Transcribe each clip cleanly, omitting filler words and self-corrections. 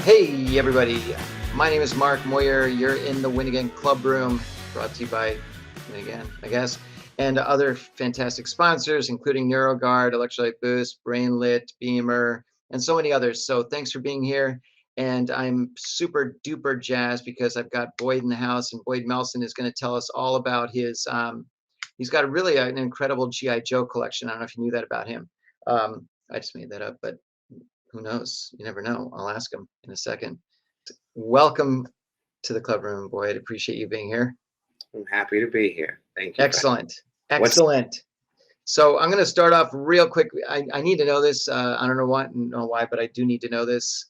Hey, everybody. My name is Mark Moyer. You're in the Win Again Clubroom, brought to you by Win Again, I guess, and other fantastic sponsors, including NeuroGuard, Electrolyte Boost, BrainLit, Beamer, and so many others. So thanks for being here. And I'm super duper jazzed because I've got Boyd in the house, and Boyd Melson is going to tell us all about his, he's got really an incredible G.I. Joe collection. I don't know if you knew that about him. I just made that up, but who knows? You never know. I'll ask him in a second. Welcome to the Clubroom, Boyd. Appreciate you being here. I'm happy to be here. Thank you. Excellent. Excellent. So I'm going to start off real quick. I need to know this. I don't know why, but I do need to know this.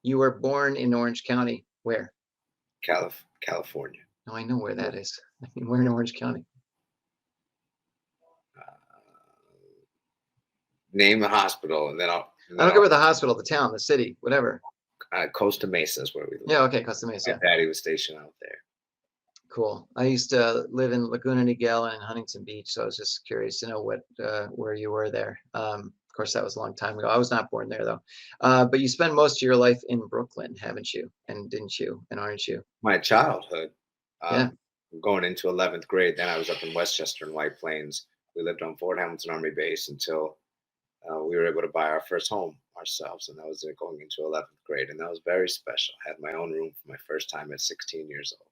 You were born in Orange County. Where? California. No, I know where that is. I mean, where in Orange County? Name the hospital, and then I don't care about the hospital, the town, the city, whatever. Costa Mesa is where we live. Yeah, okay, Costa Mesa. My daddy was stationed out there. Cool. I used to live in Laguna Niguel and Huntington Beach, so I was just curious to know where you were there. Of course, that was a long time ago. I was not born there though. But you spent most of your life in Brooklyn, haven't you? And didn't you? And aren't you? My childhood. Yeah. Going into 11th grade, then I was up in Westchester and White Plains. We lived on Fort Hamilton Army Base until we were able to buy our first home ourselves, and that was going into 11th grade, and that was very special. I had my own room for my first time at 16 years old.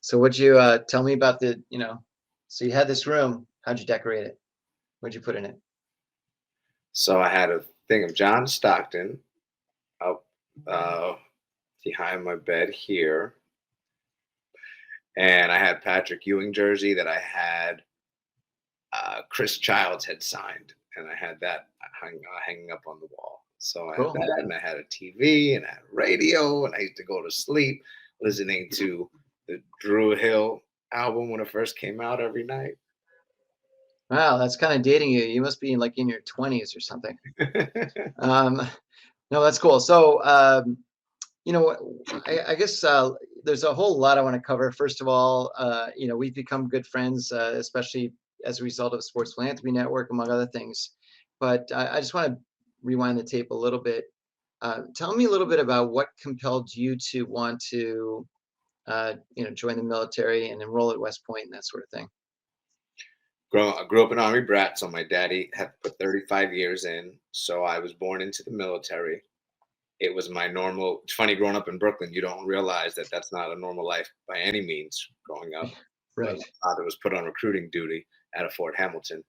So would you tell me about so you had this room, how'd you decorate it? What'd you put in it? So I had a thing of John Stockton up behind my bed here, and I had Patrick Ewing jersey that I had Chris Childs had signed, and I had that hanging up on the wall. So I had that, and I had a TV, and I had a radio, and I used to go to sleep listening to the Drew Hill album when it first came out every night. Wow, that's kind of dating you. You must be like in your 20s or something. No, that's cool. So, I guess there's a whole lot I want to cover. First of all, we've become good friends, especially as a result of Sports Philanthropy Network, among other things. But I just want to rewind the tape a little bit. Tell me a little bit about what compelled you to want to, join the military and enroll at West Point and that sort of thing. I grew up an Army brat, so my daddy had put 35 years in. So I was born into the military. It was my normal. It's funny, growing up in Brooklyn, you don't realize that that's not a normal life by any means growing up. Right. My father was put on recruiting duty at a Fort Hamilton.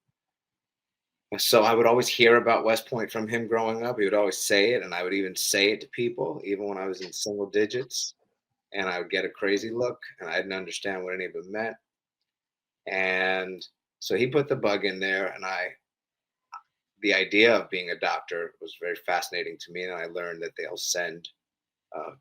So I would always hear about West Point from him growing up. He would always say it, and I would even say it to people, even when I was in single digits. And I would get a crazy look, and I didn't understand what any of it meant. And so he put the bug in there, and the idea of being a doctor was very fascinating to me. And I learned that they'll send up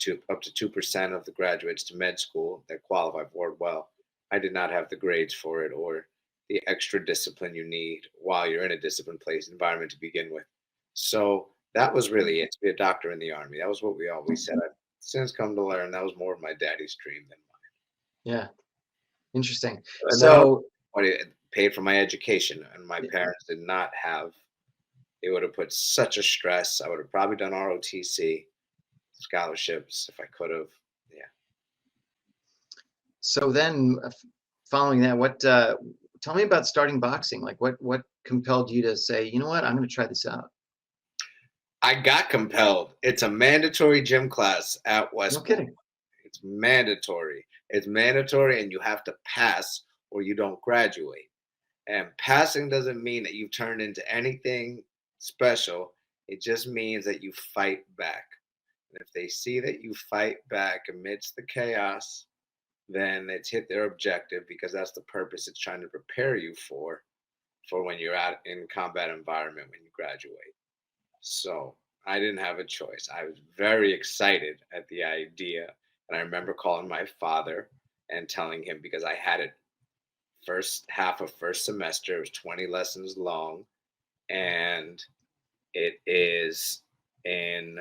to 2% of the graduates to med school that qualify for it. Well, I did not have the grades for it or the extra discipline you need while you're in a disciplined place environment to begin with. So that was really it, to be a doctor in the Army. That was what we always said. I've since come to learn that was more of my daddy's dream than mine. Yeah. Interesting. And so it paid for my education, and my parents did not have. It would have put such a stress. I would have probably done ROTC scholarships if I could have. Yeah. So then, following that, tell me about starting boxing. Like, what compelled you to say, you know what, I'm going to try this out? I got compelled. It's a mandatory gym class at West Point. No kidding. It's mandatory. It's mandatory, and you have to pass or you don't graduate. And passing doesn't mean that you've turned into anything special. It just means that you fight back. And if they see that you fight back amidst the chaos, then it's hit their objective, because that's the purpose it's trying to prepare you for when you're out in combat environment when you graduate. So I didn't have a choice. I was very excited at the idea. And I remember calling my father and telling him, because I had it first half of first semester. It was 20 lessons long. And it is in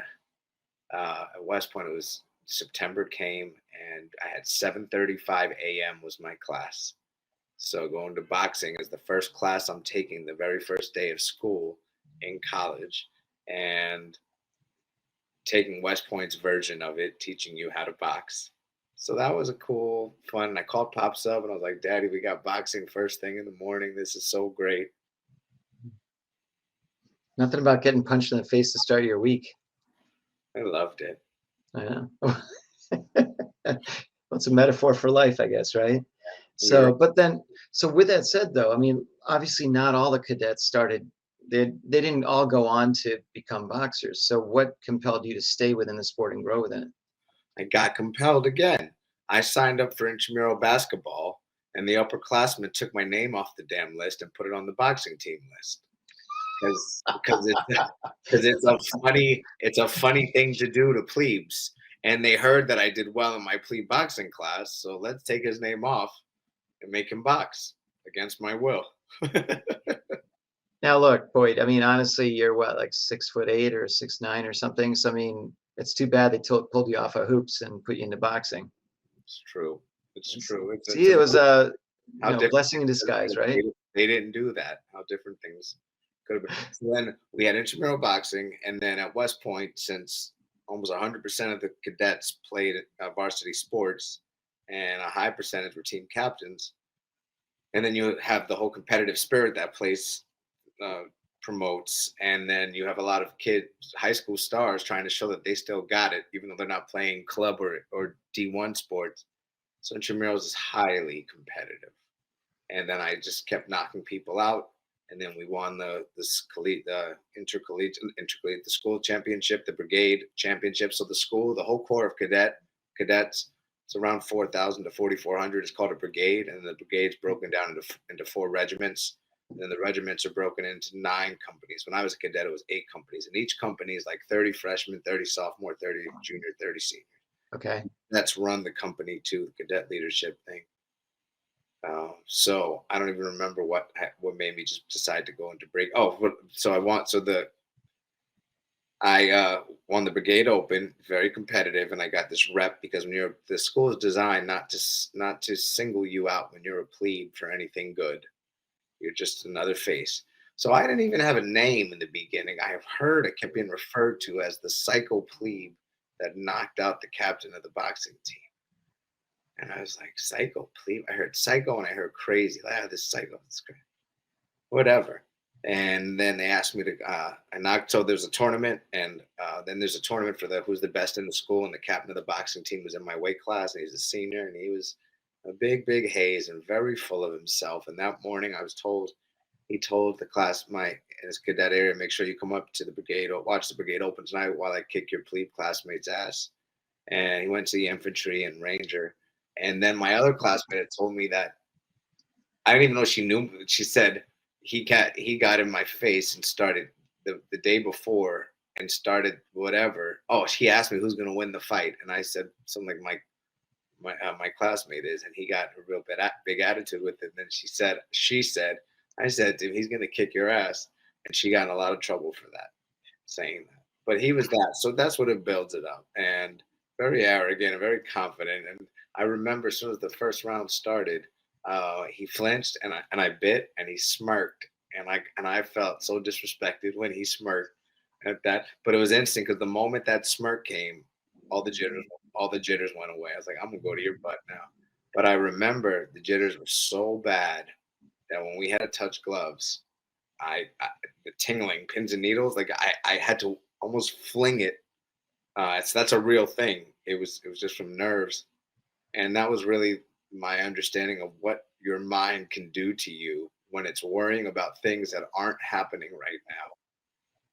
at West Point. It was September came, and I had 7:35 a.m. was my class. So going to boxing is the first class I'm taking the very first day of school in college. And taking West Point's version of it, teaching you how to box. So that was a cool, fun. I called Pops up and I was like, Daddy, we got boxing first thing in the morning. This is so great. Nothing about getting punched in the face to start your week. I loved it. I know. Well, it's a metaphor for life, I guess, right? We were So, but then, so with that said, though, I mean, obviously not all the cadets started, they didn't all go on to become boxers. So what compelled you to stay within the sport and grow within it? I got compelled again. I signed up for intramural basketball, and the upperclassmen took my name off the damn list and put it on the boxing team list. Because it's because it's a funny thing to do to plebes. And they heard that I did well in my plebe boxing class, so let's take his name off and make him box against my will. Now, look, Boyd, I mean, honestly, you're what, like 6'8" or 6'9" or something. So, I mean, it's too bad they pulled you off of hoops and put you into boxing. It's true. It's It's- true. See, it was a how different blessing in things could have disguise, been right? they didn't do that. How different things could have been. So then we had intramural boxing, and then at West Point, since almost 100% of the cadets played varsity sports, and a high percentage were team captains, and then you have the whole competitive spirit that place uh, promotes, and then you have a lot of kids, high school stars, trying to show that they still got it, even though they're not playing club or D1 sports. So intramurals is highly competitive, and then I just kept knocking people out. And then we won the intercollegiate, the school championship, the brigade championship. So the school, the whole corps of cadets, it's around 4,000 to 4,400. It's called a brigade, and the brigade's broken down into four regiments. And then the regiments are broken into 9 companies. When I was a cadet, it was 8 companies, and each company is like 30 freshmen, 30 sophomore, 30 junior, 30 senior. Okay. That's run the company to the cadet leadership thing. So I don't even remember what made me just decide to go into break. I won the brigade open, very competitive, and I got this rep because when the school is designed not to single you out when you're a plebe for anything good. You're just another face. So I didn't even have a name in the beginning. I have heard it kept being referred to as the psycho plebe that knocked out the captain of the boxing team. And I was like, psycho plebe? I heard psycho and I heard crazy. Like, this psycho, this crazy. Whatever. And then they asked me to, I knocked, so there's a tournament, and then there's a tournament for who's the best in the school, and the captain of the boxing team was in my weight class, and he's a senior, and he was a big, big haze and very full of himself. And that morning he told the class, in his cadet area, make sure you come up to the brigade, or watch the brigade open tonight while I kick your plebe classmate's ass. And he went to the infantry and ranger. And then my other classmate had told me that I didn't even know she knew. She said he got in my face and started the day before and started whatever. Oh, she asked me who's going to win the fight, and I said something like my classmate is, and he got a real big attitude with it. And then I said to him, he's going to kick your ass, and she got in a lot of trouble for that, saying that. But he was that, so that's what it builds it up, and very arrogant and very confident. And I remember as soon as the first round started, he flinched, and I bit, and he smirked, and I felt so disrespected when he smirked at that. But it was interesting because the moment that smirk came, all the jitters went away. I was like, I'm gonna go to your butt now. But I remember the jitters were so bad that when we had to touch gloves, the tingling, pins and needles, like I had to almost fling it. So that's a real thing. It was just from nerves, and that was really my understanding of what your mind can do to you when it's worrying about things that aren't happening right now.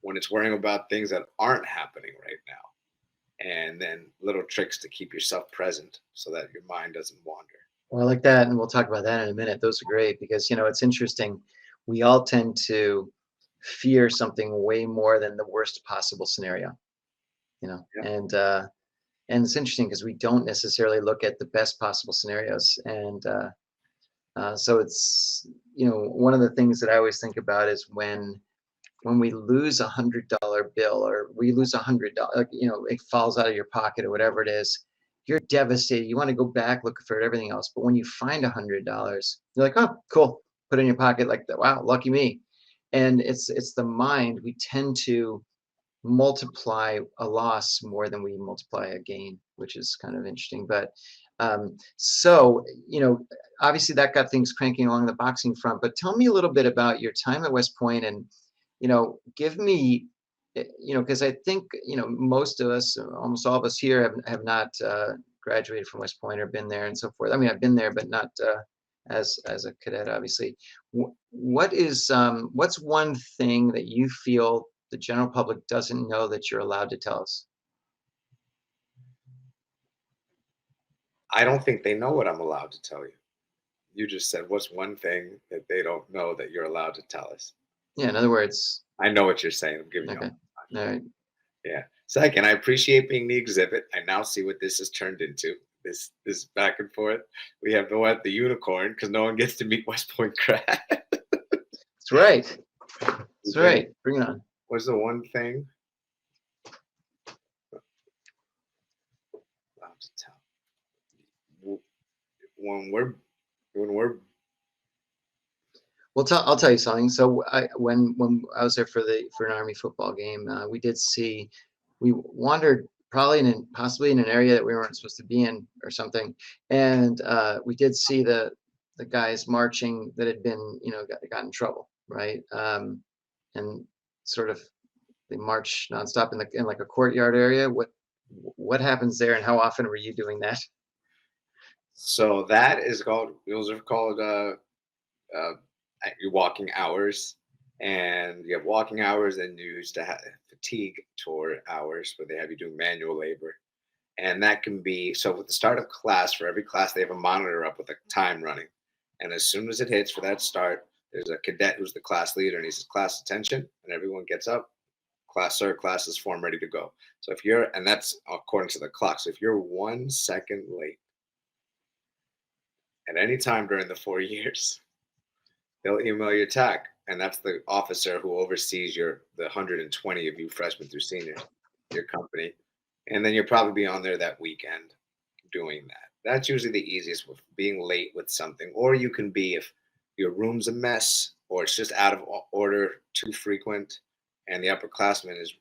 When it's worrying about things that aren't happening right now, and then little tricks to keep yourself present so that your mind doesn't wander. Well, I like that, and we'll talk about that in a minute. Those are great because it's interesting. We all tend to fear something way more than the worst possible scenario, Yeah. and it's interesting because we don't necessarily look at the best possible scenarios, and so it's one of the things that I always think about is when we lose $100 bill, or we lose $100, it falls out of your pocket or whatever it is, you're devastated. You want to go back, look for everything else. But when you find $100, you're like, oh, cool. Put it in your pocket like that. Wow, lucky me. And it's the mind. We tend to multiply a loss more than we multiply a gain, which is kind of interesting. But so, obviously that got things cranking along the boxing front. But tell me a little bit about your time at West Point, and give me, because I think most of us, almost all of us here, have not graduated from West Point or been there and so forth. I mean, I've been there, but not as a cadet, obviously. What's one thing that you feel the general public doesn't know that you're allowed to tell us? I don't think they know what I'm allowed to tell you. You just said, what's one thing that they don't know that you're allowed to tell us? Yeah, in other words, I know what you're saying. I'm giving you all okay, the all time. right. Yeah. Second, I appreciate being the exhibit. I now see what this has turned into. This back and forth. We have the unicorn because no one gets to meet West Point grad. That's right. That's right. Bring it on. What's the one thing allowed to tell? When we're Well, I'll tell you something. So when I was there for an Army football game, we wandered probably possibly in an area that we weren't supposed to be in or something, and we did see the guys marching that had been got in trouble, right? And sort of they march nonstop in like a courtyard area. What happens there, and how often were you doing that? so that is called those are called uh, your walking hours, and you have walking hours, and you used to have fatigue tour hours where they have you do manual labor, and that can be so. With the start of class, for every class, they have a monitor up with a time running, and as soon as it hits for that start, there's a cadet who's the class leader, and he says, "Class attention," and everyone gets up. Class, sir, class is formed, ready to go. So if you're, and that's according to the clock. So if you're 1 second late at any time during the 4 years, they'll email you tag, and that's the officer who oversees the 120 of you freshmen through seniors, your company, and then you'll probably be on there that weekend doing that. That's usually the easiest with being late with something, or you can be if your room's a mess or it's just out of order, too frequent, and the upperclassman is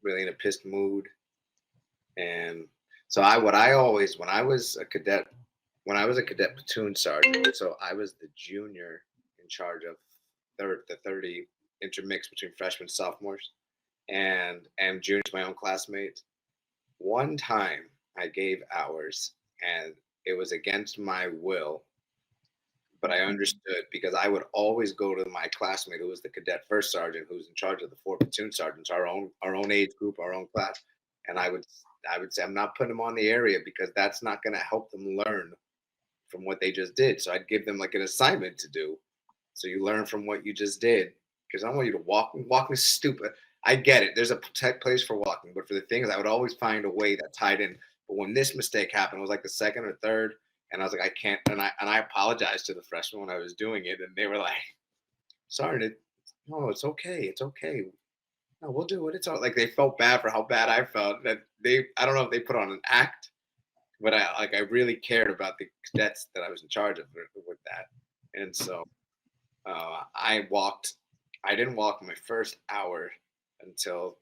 really in a pissed mood. And so what I always when I was a cadet platoon sergeant, so I was the junior in charge of the 30 intermix between freshmen and sophomores and juniors, my own classmates. One time I gave hours and it was against my will, but I understood because I would always go to my classmate who was the cadet first sergeant, who's in charge of the four platoon sergeants, our own age group, our own class, and I would say I'm not putting them on the area because that's not going to help them learn from what they just did. So I'd give them like an assignment to do. So you learn from what you just did because I don't want you to walk. Walking is stupid. I get it. There's a place for walking, but for the things, I would always find a way that tied in. But when this mistake happened, it was like the second or third, and I was like, I can't. And I apologized to the freshmen when I was doing it, and they were like, "Sorry, no, it's okay. It's okay. No, we'll do it. It's all." Like they felt bad for how bad I felt. That I don't know if they put on an act, but I really cared about the cadets that I was in charge of with that, and so I didn't walk my first hour until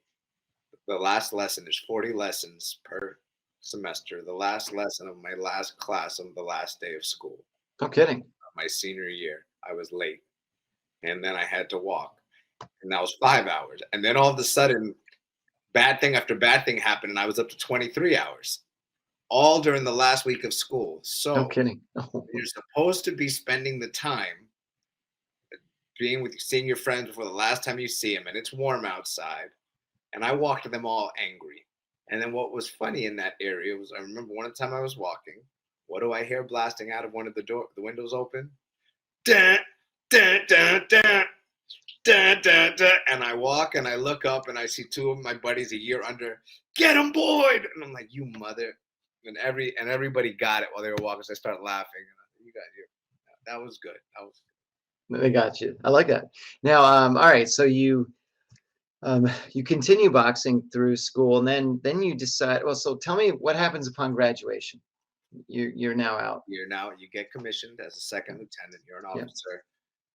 the last lesson. There's 40 lessons per semester. The last lesson of my last class on the last day of school, No kidding. my senior year, I was late, and then I had to walk, and that was 5 hours. And then all of a sudden, bad thing after bad thing happened, and I was up to 23 hours, all during the last week of school. No So kidding. you're supposed to be spending the time being with seeing your friends before the last time you see them, and it's warm outside. And I walked to them all angry. And then what was funny in that area was I remember one time I was walking. What do I hear blasting out of one of the windows open? Dun, dun, dun, dun, dun, dun, dun. And I walk and I look up and I see two of my buddies a year under. Get him, Boyd! And I'm like, you mother! And everybody got it while they were walking. So I started laughing. And you got you. That was good. That was They got you. I like that. Now, all right. So you continue boxing through school, and then you decide. Well, so tell me what happens upon graduation. You're now out. You're now you get commissioned as a second lieutenant. You're an Yeah. officer,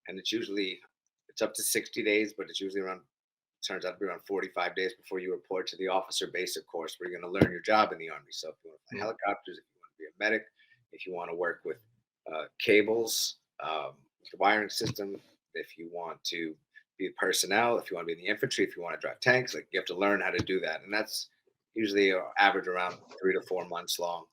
and it's up to 60 days, but it's usually around turns out to be around 45 days before you report to the officer basic course where you're going to learn your job in the Army. So if you want to fly Yeah. helicopters, if you want to be a medic, if you want to work with cables, the wiring system, if you want to be personnel, if you want to be in the infantry, if you want to drive tanks, like you have to learn how to do that. And that's usually average around 3 to 4 months long.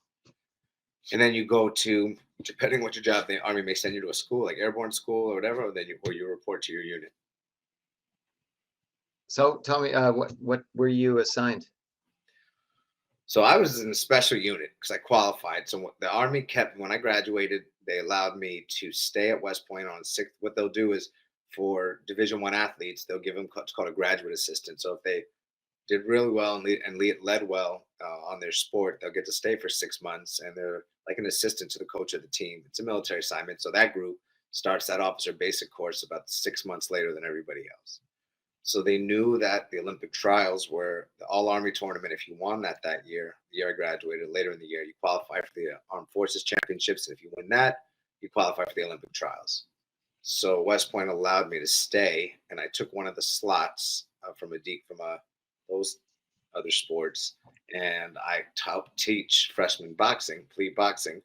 And then you go to, depending what your job, the Army may send you to a school, like airborne school or whatever, or you report to your unit. So tell me, what were you assigned? So I was in a special unit because I qualified. So the Army kept, when I graduated, they allowed me to stay at West Point on sixth. What they'll do is for Division I athletes, they'll give them what's called a graduate assistant. So if they did really well and led well on their sport, they'll get to stay for 6 months, and they're like an assistant to the coach of the team. It's a military assignment, so that group starts that officer basic course about 6 months later than everybody else. So they knew that the Olympic trials were the all Army tournament. If you won that year, the year I graduated, later in the year, you qualify for the Armed Forces Championships, and if you win that, you qualify for the Olympic trials. So West Point allowed me to stay, and I took one of the slots from those other sports, and I helped teach freshman boxing, fleet boxing,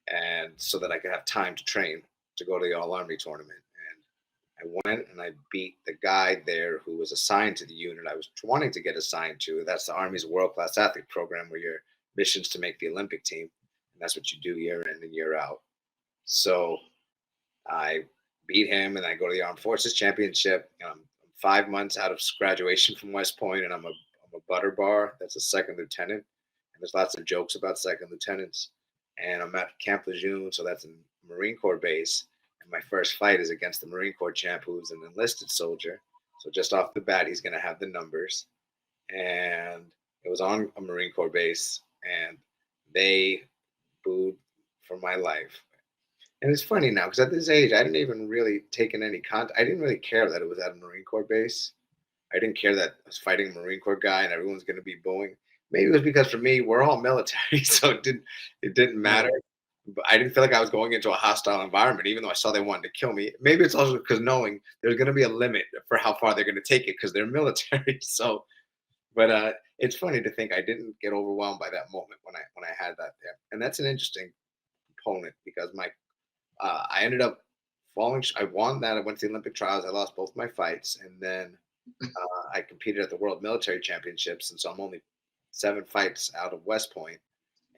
and so that I could have time to train to go to the All Army tournament. And I went and I beat the guy there who was assigned to the unit I was wanting to get assigned to. That's the Army's World Class Athlete Program, where your mission's to make the Olympic team, and that's what you do year in and year out. So I beat him, and I go to the Armed Forces Championship. I'm 5 months out of graduation from West Point, and I'm a butter bar. That's a second lieutenant, and there's lots of jokes about second lieutenants. And I'm at Camp Lejeune, so that's a Marine Corps base. And my first fight is against the Marine Corps champ, who's an enlisted soldier. So just off the bat, he's going to have the numbers. And it was on a Marine Corps base, and they booed for my life. And it's funny now because at this age, I didn't even really take in any content. I didn't really care that it was at a Marine Corps base. I didn't care that I was fighting a Marine Corps guy and everyone's going to be booing. Maybe it was because for me, we're all military, so it didn't Right. matter. But I didn't feel like I was going into a hostile environment, even though I saw they wanted to kill me. Maybe it's also because knowing there's going to be a limit for how far they're going to take it because they're military. So, but it's funny to think I didn't get overwhelmed by that moment when I had that there, and that's an interesting component because I ended up falling. I won that. I went to the Olympic trials. I lost both my fights, and then I competed at the World Military Championships, and so I'm only 7 fights out of West Point.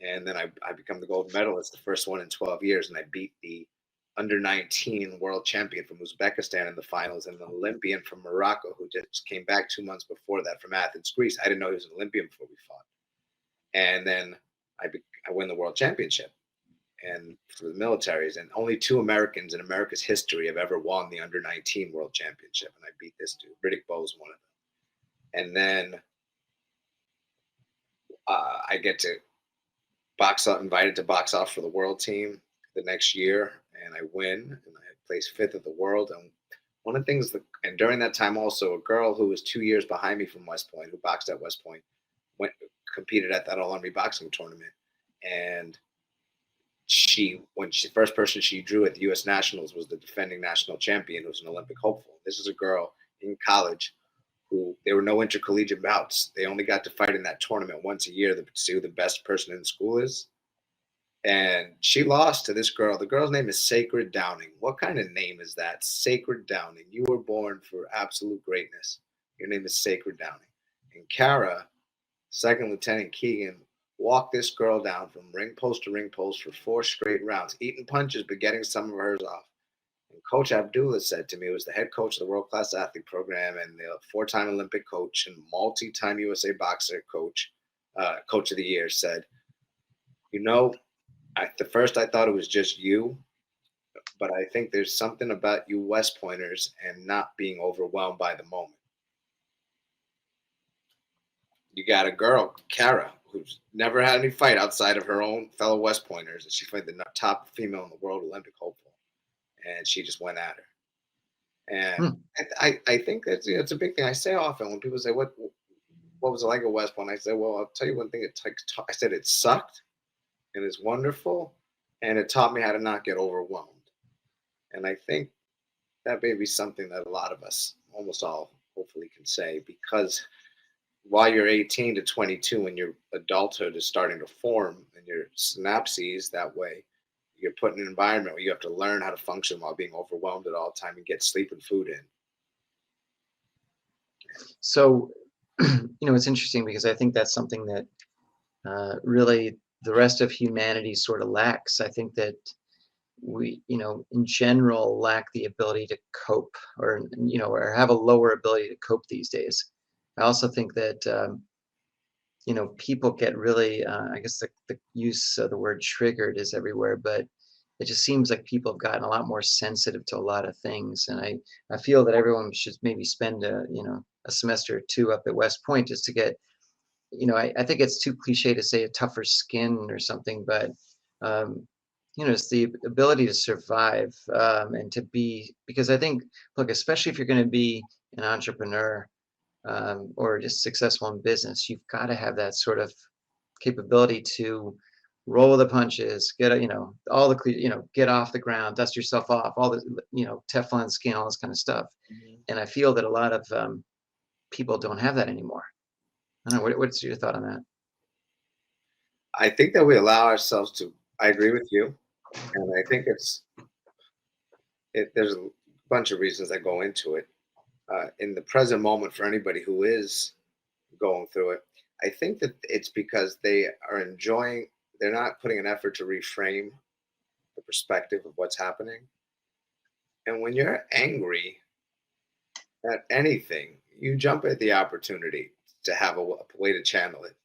And then I become the gold medalist, the first one in 12 years, and I beat the under 19 world champion from Uzbekistan in the finals, and an Olympian from Morocco who just came back 2 months before that from Athens, Greece. I didn't know he was an Olympian before we fought. And then I win the world championship and for the militaries, and only 2 Americans in America's history have ever won the under 19 world championship, and I beat this dude. Riddick Bowe's one of them. And then I get to invited to box off for the world team the next year, and I win, and I place 5th of the world. And one of the things and during that time also, a girl who was 2 years behind me from West Point, who boxed at West Point, competed at that All Army boxing tournament, and first person she drew at the U.S. Nationals was the defending national champion, who was an Olympic hopeful. This is a girl in college who there were no intercollegiate bouts. They only got to fight in that tournament once a year to see who the best person in the school is. And she lost to this girl. The girl's name is Sacred Downing. What kind of name is that? Sacred Downing. You were born for absolute greatness. Your name is Sacred Downing. And Kara, Second Lieutenant Keegan, walked this girl down from ring post to ring post for 4 straight rounds, eating punches but getting some of hers off. And Coach Abdullah said to me, who was the head coach of the World Class Athlete Program and the 4-time Olympic coach and multi-time USA boxer coach, coach of the year, said, at first I thought it was just you, but I think there's something about you West Pointers and not being overwhelmed by the moment. You got a girl, Kara, who's never had any fight outside of her own fellow West Pointers, and she fought the top female in the world Olympic hopeful, and she just went at her. And I think that's it's a big thing. I say often when people say, what was it like at West Point? I say, well, I'll tell you one thing. I said it sucked, and it's wonderful, and it taught me how to not get overwhelmed. And I think that may be something that a lot of us, almost all hopefully can say, because while you're 18 to 22 and your adulthood is starting to form and your synapses that way, you're put in an environment where you have to learn how to function while being overwhelmed at all time and get sleep and food in. So, it's interesting because I think that's something that really the rest of humanity sort of lacks. I think that we, in general, lack the ability to cope, or have a lower ability to cope these days. I also think that, people get really, I guess the use of the word triggered is everywhere, but it just seems like people have gotten a lot more sensitive to a lot of things. And I feel that everyone should maybe spend a semester or two up at West Point just to get, I think it's too cliche to say a tougher skin or something, but um, it's the ability to survive, and to be, because I think, look, especially if you're going to be an entrepreneur, or just successful in business, you've got to have that sort of capability to roll the punches, all the, get off the ground, dust yourself off, all the, Teflon skin, all this kind of stuff. Mhm. And I feel that a lot of people don't have that anymore. I don't know. What's your thought on that? I think that we allow ourselves to. I agree with you, and I think there's a bunch of reasons that go into it. In the present moment, for anybody who is going through it, I think that it's because they are enjoying. They're not putting an effort to reframe the perspective of what's happening. And when you're angry at anything, you jump at the opportunity to have a way to channel it.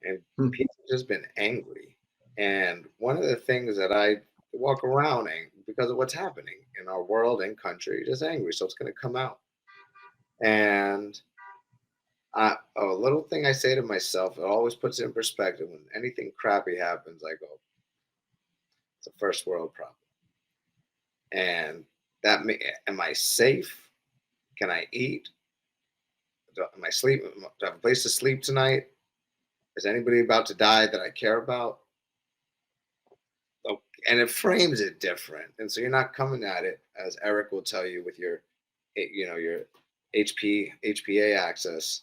And Hmm. people have just been angry. And one of the things that I walk around because of what's happening in our world and country, just angry. So it's going to come out. And a little thing I say to myself, it always puts it in perspective. When anything crappy happens, I go, it's a first world problem. And am I safe? Can I eat? Am I sleep? Do I have a place to sleep tonight? Is anybody about to die that I care about? Oh, and it frames it different, and so you're not coming at it, as Eric will tell you, with your, your HPA access,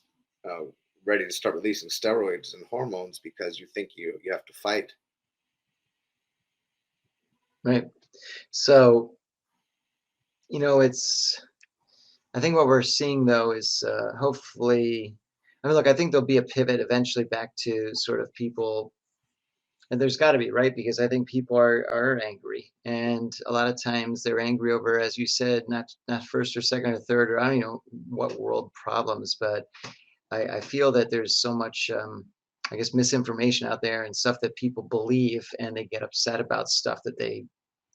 uh, ready to start releasing steroids and hormones because you think you have to fight. Right. So, it's, I think what we're seeing though is, hopefully, I mean, look, I think there'll be a pivot eventually back to sort of people, and there's got to be, right? Because I think people are angry, and a lot of times they're angry over, as you said, not first or second or third, or I don't know what world problems, but I feel that there's so much, I guess, misinformation out there and stuff that people believe, and they get upset about stuff that they,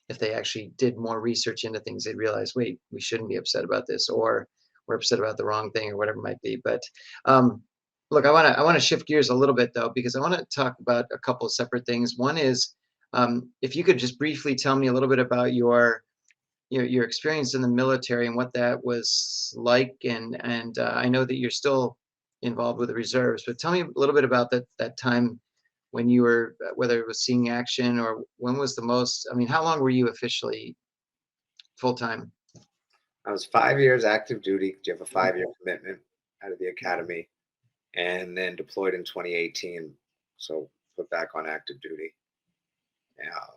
if they actually did more research into things, they'd realize, wait, we shouldn't be upset about this, or we're upset about the wrong thing, or whatever it might be. But um, look, I want to shift gears a little bit though, because I want to talk about a couple of separate things. One is, if you could just briefly tell me a little bit about your experience in the military and what that was like, and I know that you're still involved with the reserves, but tell me a little bit about that time when you were, whether it was seeing action, or when was the most, I mean, how long were you officially full time? I was 5 years active duty. You have a 5 year commitment out of the academy, and then deployed in 2018. So put back on active duty. Uh,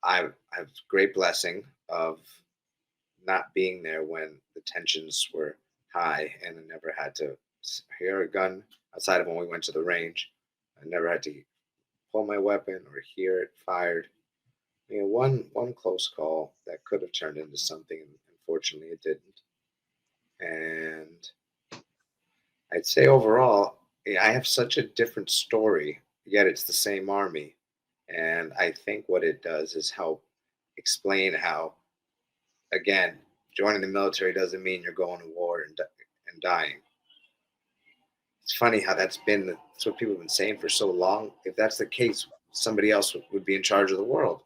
I have great blessing of not being there when the tensions were high, and I never had to hear a gun outside of when we went to the range. I never had to pull my weapon or hear it fired. One close call that could have turned into something, and unfortunately it didn't. And I'd say overall, yeah, I have such a different story, yet it's the same army. And I think what it does is help explain how, again, joining the military doesn't mean you're going to war and dying. It's funny how that's what people have been saying for so long. If that's the case, somebody else would be in charge of the world,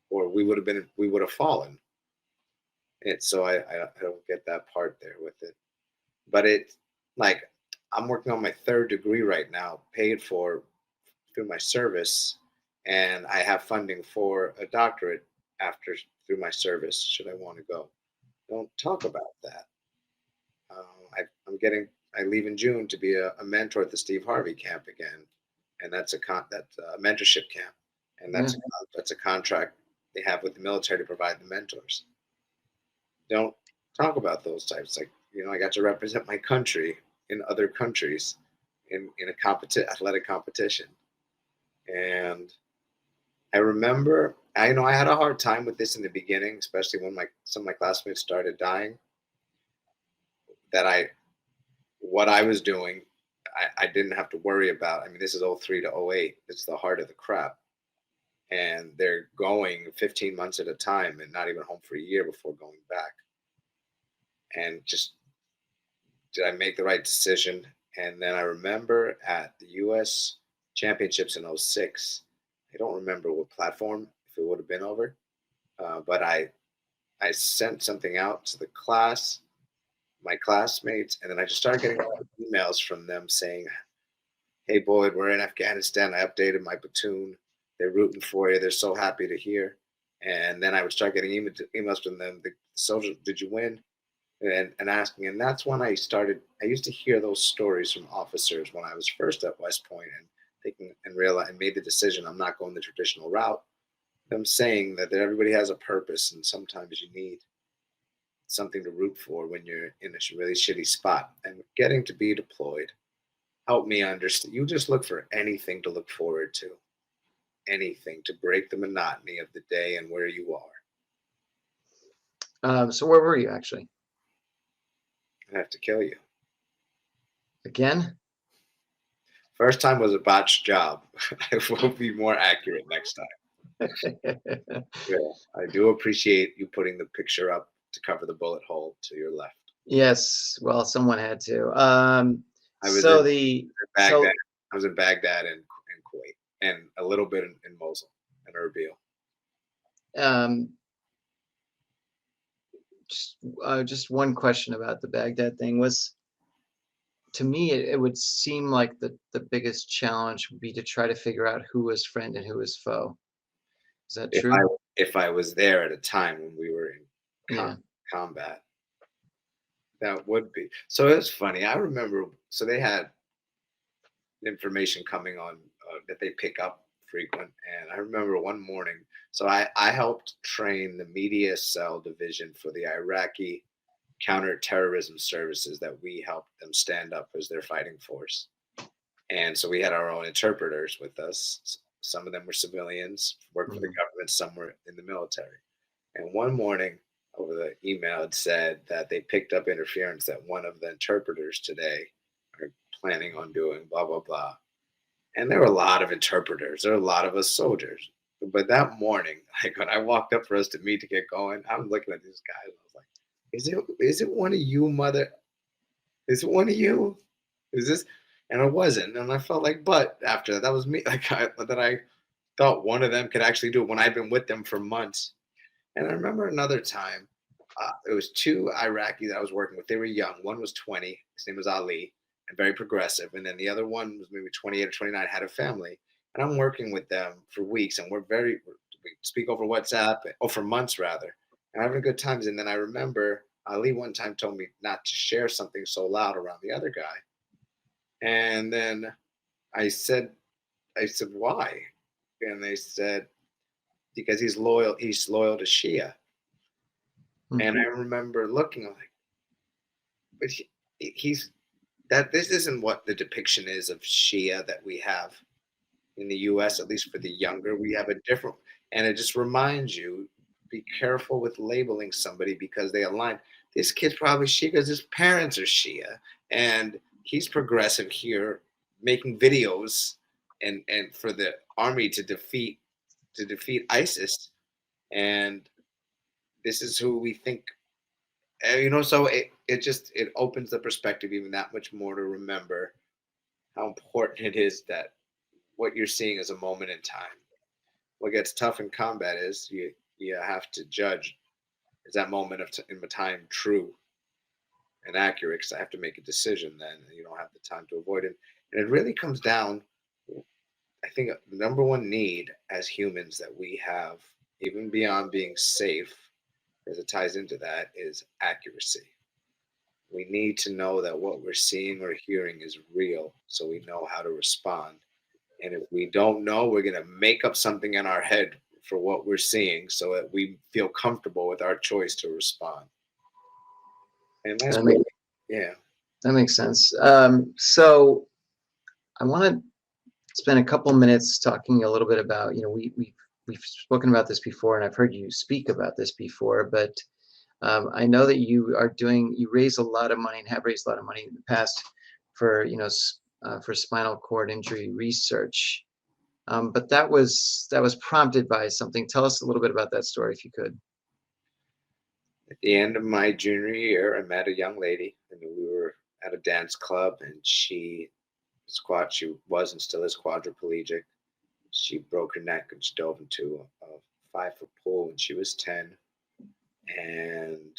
or we would have fallen. So I don't get that part there with it. But like, I'm working on my third degree right now, paid for through my service, and I have funding for a doctorate after through my service. Should I want to go? Don't talk about that. I leave in June to be a mentor at the Steve Harvey camp again, and that's a mentorship camp, and Yeah. that's a contract they have with the military to provide the mentors. Don't talk about those types. Like, I got to represent my country in other countries in a athletic competition. And I remember, I had a hard time with this in the beginning, especially when some of my classmates started dying. That what I was doing, I didn't have to worry about. I mean, this is '03 to '08. It's the heart of the crap. And they're going 15 months at a time and not even home for a year before going back. And just, did I make the right decision? And then I remember at the US Championships in '06, I don't remember what platform, if it would have been over, but I sent something out to the class, my classmates, and then I just started getting emails from them saying, "Hey, Boyd, we're in Afghanistan. I updated my platoon. They're rooting for you. They're so happy to hear." And then I would start getting emails from them. The soldiers, did you win? And asking. And that's when I used to hear those stories from officers when I was first at West Point and thinking and realized and made the decision I'm not going the traditional route. Them saying that everybody has a purpose and sometimes you need something to root for when you're in a really shitty spot. And getting to be deployed helped me understand. You just look for anything to look forward to, anything to break the monotony of the day and where you are. So where were you actually? I have to kill you. Again? First time was a botched job. I will be more accurate next time. Yeah, I do appreciate you putting the picture up to cover the bullet hole to your left. Yes. Well, someone had to. I was in So the Baghdad. so I was in Baghdad and Kuwait, and a little bit in Mosul and Erbil. um, just one question about the Baghdad thing was, to me, it would seem like the biggest challenge would be to try to figure out who was friend and who was foe. Is that If I true? if I was there at a time when we were in Yeah. combat, that would be. So it's funny. I remember. So they had information coming on that they pick up frequent. And I remember one morning, so I helped train the media cell division for the Iraqi counterterrorism services that we helped them stand up as their fighting force. And so we had our own interpreters with us. Some of them were civilians, worked for the Mhm. government, some were in the military. And one morning over the email, it said that they picked up interference that one of the interpreters today are planning on doing blah, blah, blah. And there were a lot of interpreters. There were a lot of us soldiers. But that morning, like when I walked up for us to meet to get going, I'm looking at these guys. I was like, is it one of you, mother? Is it one of you? Is this? And it wasn't. And I felt like, but after that, that was me. Like I thought one of them could actually do it when I'd been with them for months. And I remember another time, it was two Iraqis that I was working with. They were young. One was 20. His name was Ali, and very progressive. And then the other one was maybe 28 or 29, had a family. And I'm working with them for weeks, and we speak over WhatsApp, or for months rather, and having good times. And then I remember Ali one time told me not to share something so loud around the other guy. And then I said, why? And they said, because he's loyal to Shia. And I Mhm. remember looking, I'm like, but he's that this isn't what the depiction is of Shia that we have in the US, at least for the younger. We have a different, and it just reminds you, be careful with labeling somebody because they align. This kid's probably Shia because his parents are Shia, and he's progressive here, making videos and for the army to defeat ISIS, and this is who we think. So it opens the perspective even that much more to remember how important it is that what you're seeing is a moment in time. What gets tough in combat is you have to judge, is that moment in time true and accurate? Because I have to make a decision then, and you don't have the time to avoid it. And it really comes down, I think, the number one need as humans that we have, even beyond being safe, as it ties into that, is accuracy. We need to know that what we're seeing or hearing is real so we know how to respond. And if we don't know, we're going to make up something in our head for what we're seeing so that we feel comfortable with our choice to respond. And that's That what, makes yeah. that makes sense. So I want to spend a couple minutes talking a little bit about, we've spoken about this before, and I've heard you speak about this before, but I know that you raise a lot of money and have raised a lot of money in the past for, for spinal cord injury research. But that was prompted by something. Tell us a little bit about that story, if you could. At the end of my junior year, I met a young lady, and we were at a dance club, and she was and still is quadriplegic. She broke her neck and she dove into a 5-foot pool when she was 10. And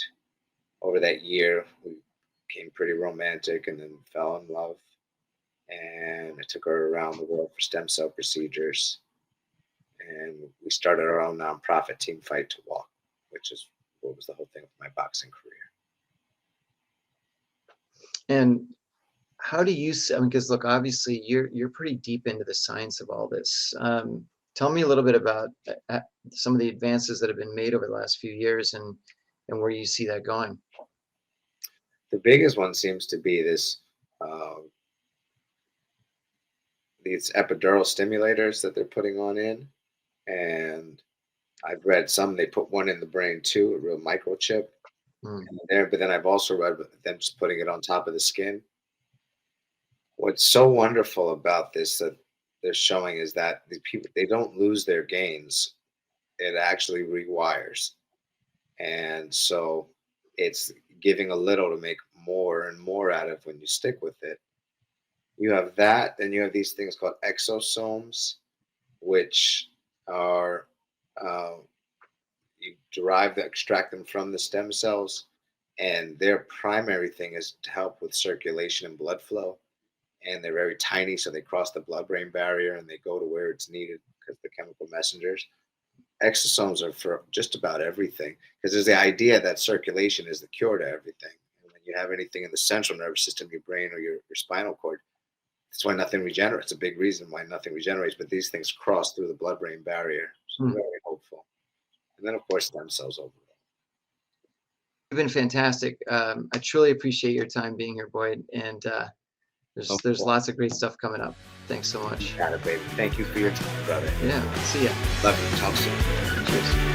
over that year, we became pretty romantic and then fell in love. And I took her around the world for stem cell procedures. And we started our own nonprofit, Team Fight to Walk, which is what was the whole thing of my boxing career. And how do you I mean, because look, obviously you're pretty deep into the science of all this. Tell me a little bit about some of the advances that have been made over the last few years, and where you see that going. The biggest one seems to be uh, these epidural stimulators that they're putting on in. And I've read some, they put one in the brain too, a real microchip. Mm. There, but then I've also read them just putting it on top of the skin. What's so wonderful about this that they're showing is that the people, they don't lose their gains. It actually rewires. And so it's giving a little to make more and more out of when you stick with it. You have that, then you have these things called exosomes, which are you extract them from the stem cells, and their primary thing is to help with circulation and blood flow. And they're very tiny, so they cross the blood-brain barrier and they go to where it's needed because they're chemical messengers. Exosomes are for just about everything, because there's the idea that circulation is the cure to everything. And when you have anything in the central nervous system, your brain or your spinal cord, that's why nothing regenerates. It's a big reason why nothing regenerates, but these things cross through the blood-brain barrier. So Mm. very hopeful. And then, of course, stem cells overall. You've been fantastic. I truly appreciate your time being here, Boyd, and there's lots of great stuff coming up. Thanks so much. Got it, baby. Thank you for your time, brother. Yeah, see ya. Love you. Talk soon. Cheers.